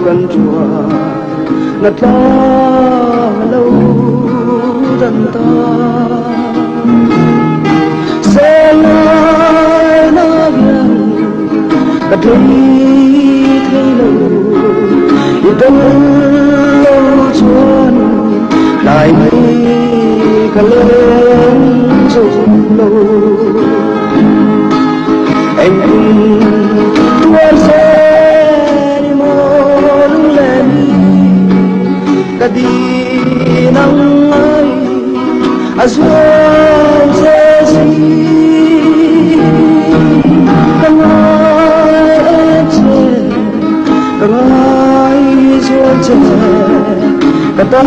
gần chùa ngật lo lâu dần ta sẽ nói nó biển cả thấy lâu yêu đông lâu chuan lại mây cả lớn rụng lâu anh tuan sẽ đi mô lưng lên cả đi nắng ấy azuan sẽ gì càng ai chết càng ai ruột chết cả tan